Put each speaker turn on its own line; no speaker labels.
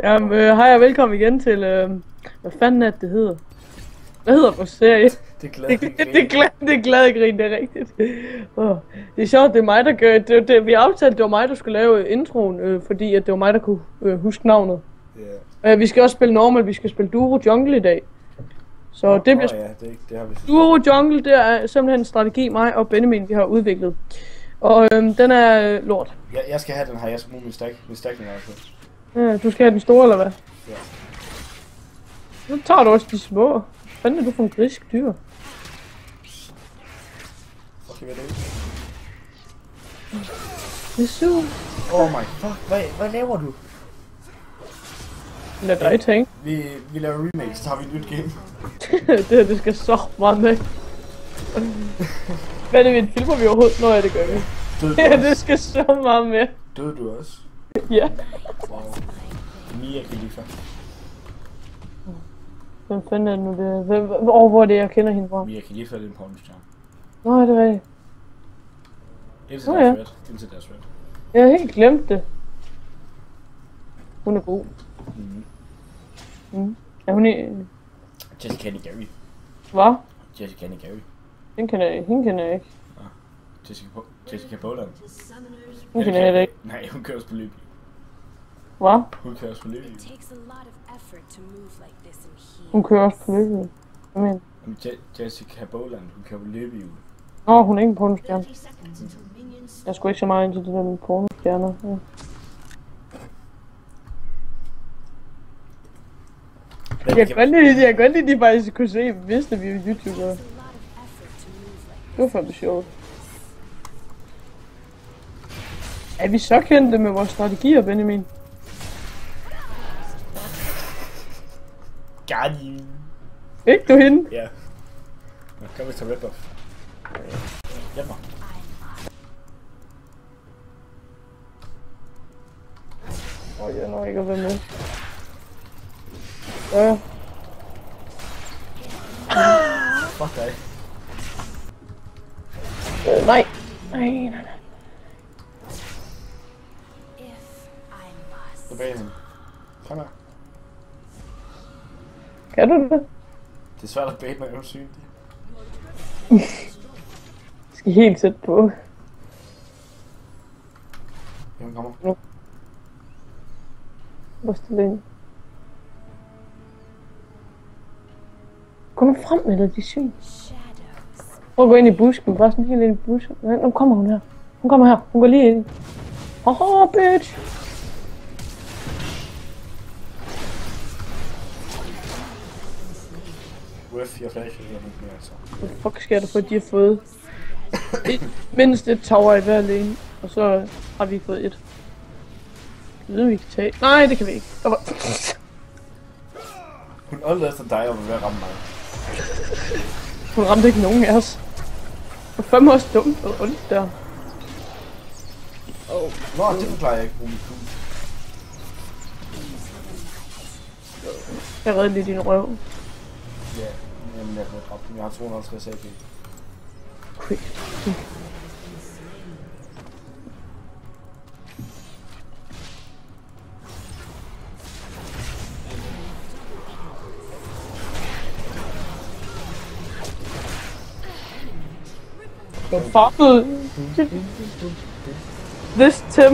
Jamen, hej og velkommen igen til, hvad fanden er det hedder? Hvad hedder vores serie?
Det glade grin.
Det er glade grin, det er rigtigt. Det er sjovt, det er mig, der gør det. Vi aftalte, det var mig, der skulle lave introen, fordi at det var mig, der kunne huske navnet. Yeah. Vi skal også spille normal, vi skal spille Duo Jungle i dag. Så det bliver...
Ja, det har vi
Duo Jungle, det er simpelthen en strategi, mig og Benjamin, vi har udviklet. Og den er lort.
Jeg skal have den her, jeg skal bruge min stackning altså.
Ja, du skal have den store, eller hvad?
Ja.
Så tager du også de små. Hvad fanden er du for en grisk dyr?
Okay, hvad er det?
Det er sur.
Oh my fuck, hvad laver du?
Lad dig tænke.
Vi laver remakes, så har vi et nyt game.
det skal så meget med. Hvad er det, vi filmer vi overhovedet? Nå ja, det gør vi. Ja, det skal så meget med.
Døde du også?
Ja.
Wow. Mia Khalifa.
Hvem fanden er det nu det? Hvor er det, jeg kender hende fra?
Mia Khalifa er en pornostjerne.
Nå, det er rigtigt.
Indtil deres red. Indtil deres red.
Jeg har helt glemt det. Hun er god. Ja, hun er...
Jessica Nigari.
Hvad?
Jessica Nigari.
Hende kender jeg ikke.
Jessica Boland.
Hun kender jeg ikke.
Nej, hun kører også på løb.
Hvad?
Hun kører også på løb.
Hun kører også på løbehjul. Hvad mener du?
Jessica Boland, hun kører på løbehjul.
Nå, hun er ikke en pornostjerne. Jeg skulle ikke så meget ind til det der med pornostjerner. Ja. Jeg kan godt lide, de faktisk kunne se, hvis vi er YouTubere. Det var fandme sjovt. Er vi så kendte med vores strategier, Benjamin?
Got you.
Ikke du hende?
Ja. Nå, kom vi til rip-off. Hjælp mig.
Jeg når ikke at være med. Ja.
Fuck dig.
Nej.
Tilbage hende. Kom her.
Kan du det?
Det er svært at bait, når jeg er usynlig.
Jeg skal helt tæt på.
Hun kommer.
Nu. Hvor stille ind. Gå nu frem med dig, de syn. Prøv at gå ind i busken, bare sådan helt ind i busken. Nu kommer hun her. Hun kommer her. Hun går lige ind. Bitch!
Whiff, jeg flasher eller noget mere, altså.
Hvad fuck sker der for, at de har fået mindst et tower i hver lane, og så har vi fået et. Jeg ved, vi kan tage. Nej, det kan vi ikke.
Hun åndede efter dig og var ved at ramme mig.
Hun ramte ikke nogen af os. Det var fandme også dumt og ondt der.
Nå, det forklarer jeg ikke, hvor mit kugle.
Jeg redde lige din røv.
Ja, jamen jeg blev dræbt. Jeg har 250 AP.
Quick. Fuck. This Tim.